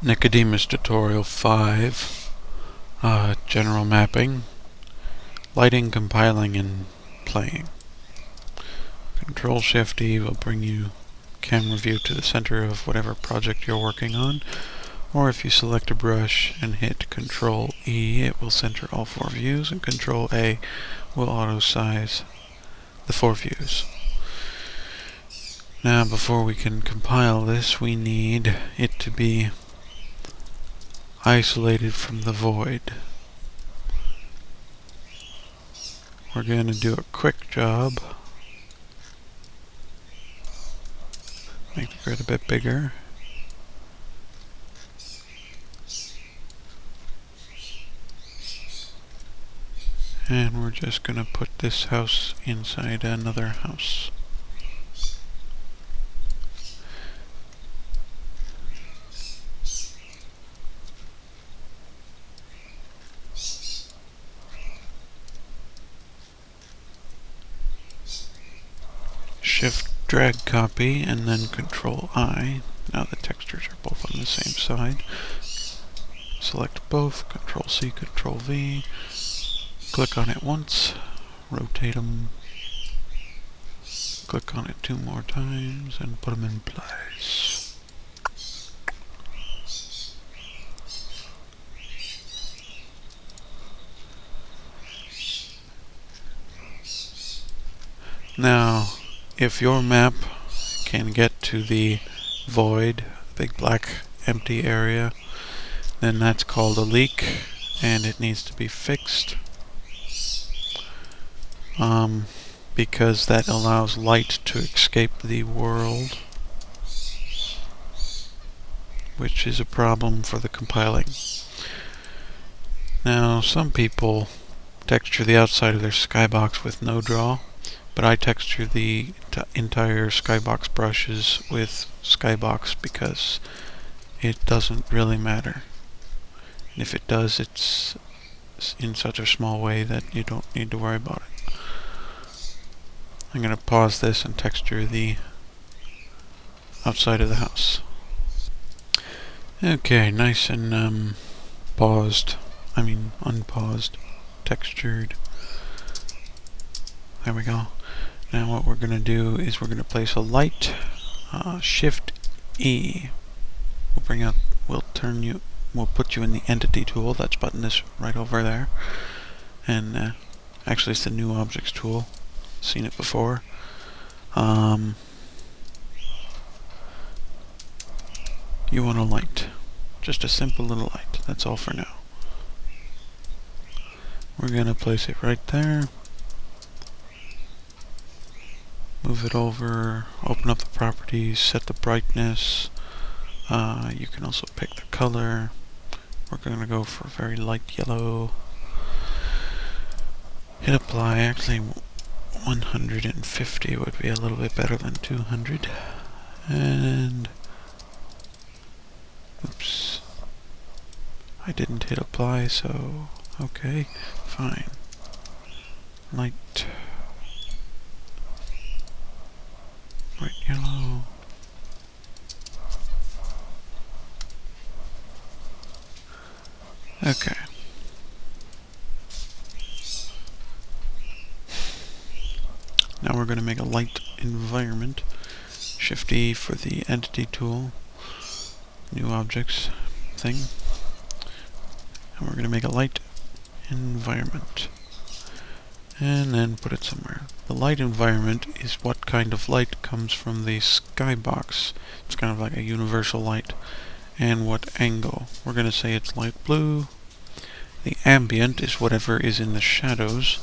Nicadeamas tutorial 5, general mapping, lighting, compiling, and playing. Control-Shift-E will bring you camera view to the center of whatever project you're working on, or if you select a brush and hit Control-E, it will center all 4 views, and Control-A will auto-size the 4 views. Now, before we can compile this, we need it to be isolated from the void. We're going to do a quick job. Make the grid a bit bigger. And we're just going to put this house inside another house. Shift drag copy and then Control I. Now the textures are both on the same side. Select both, Control C, Control V. Click on it once, rotate them. Click on it 2 more times and put them in place. Now, if your map can get to the void, big black empty area, then that's called a leak and it needs to be fixed, because that allows light to escape the world, which is a problem for the compiling. Now, some people texture the outside of their skybox with no draw, but I texture the entire skybox brushes with skybox because it doesn't really matter. And if it does, it's in such a small way that you don't need to worry about it. I'm going to pause this and texture the outside of the house. Okay, nice and unpaused, textured. There we go. Now what we're going to do is we're going to place a light. Shift E will put you in the entity tool. That's button this right over there. And actually it's the new objects tool. Seen it before. You want a light. Just a simple little light. That's all for now. We're going to place it right there. Move it over, open up the properties, set the brightness. You can also pick the color. We're going to go for very light yellow. Hit apply. Actually, 150 would be a little bit better than 200. And oops, I didn't hit apply, so okay, fine. Light. Bright yellow. Okay. Now we're going to make a light environment. Shift E for the entity tool. New objects thing. And we're going to make a light environment. And then put it somewhere. The light environment is what kind of light comes from the skybox. It's kind of like a universal light. And what angle. We're going to say it's light blue. The ambient is whatever is in the shadows.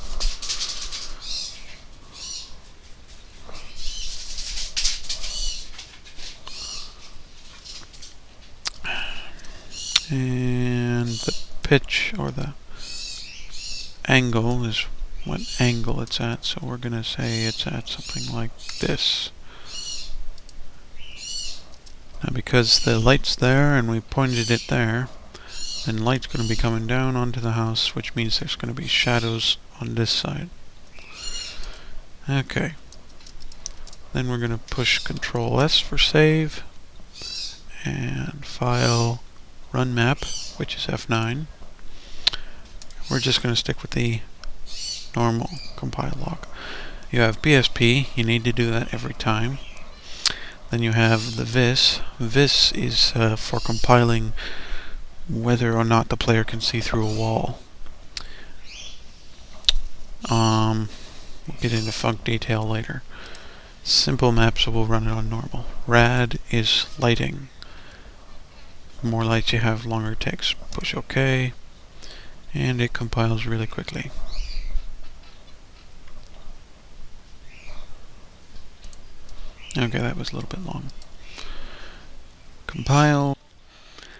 And the pitch or the angle is what angle it's at, so we're going to say it's at something like this. Now because the light's there and we pointed it there, then light's going to be coming down onto the house, which means there's going to be shadows on this side. Okay. Then we're going to push Control S for save, and File, run map, which is F9. We're just going to stick with the normal compile log. You have BSP, you need to do that every time. Then you have the vis. Vis is for compiling whether or not the player can see through a wall. We'll get into func detail later. Simple map, so we'll run it on normal. Rad is lighting. The more lights you have, longer it takes. Push OK, and it compiles really quickly. Okay, that was a little bit long. Compile.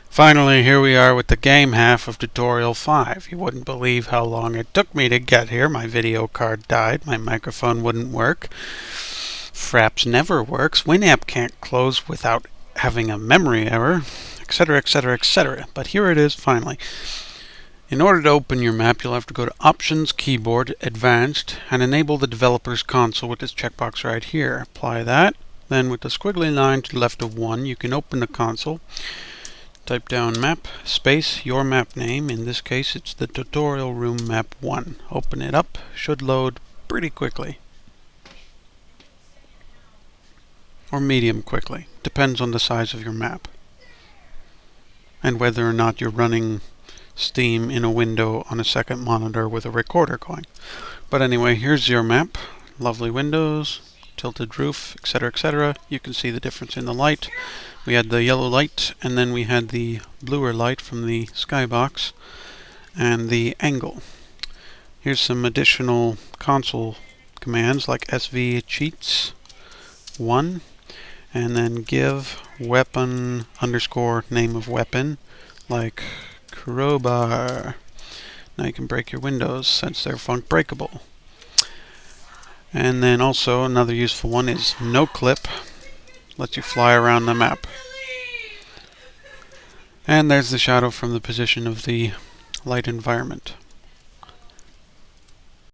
Finally, here we are with the game half of tutorial 5. You wouldn't believe how long it took me to get here. My video card died, my microphone wouldn't work, Fraps never works, Winamp can't close without having a memory error, etc, etc, etc. But here it is finally. In order to open your map, you'll have to go to Options, Keyboard, Advanced, and enable the Developer's Console with this checkbox right here. Apply that. Then with the squiggly line to the left of 1, you can open the console. Type down map, space, your map name. In this case, it's the tutorial room map 1. Open it up. Should load pretty quickly. Or medium quickly. Depends on the size of your map. And whether or not you're running Steam in a window on a second monitor with a recorder going. But anyway, here's your map. Lovely windows, tilted roof, etc, etc. You can see the difference in the light. We had the yellow light, and then we had the bluer light from the skybox, and the angle. Here's some additional console commands like sv cheats 1, and then give weapon underscore name of weapon, like crowbar. Now you can break your windows since they're func breakable. And then also another useful one is no clip. Lets you fly around the map. And there's the shadow from the position of the light environment.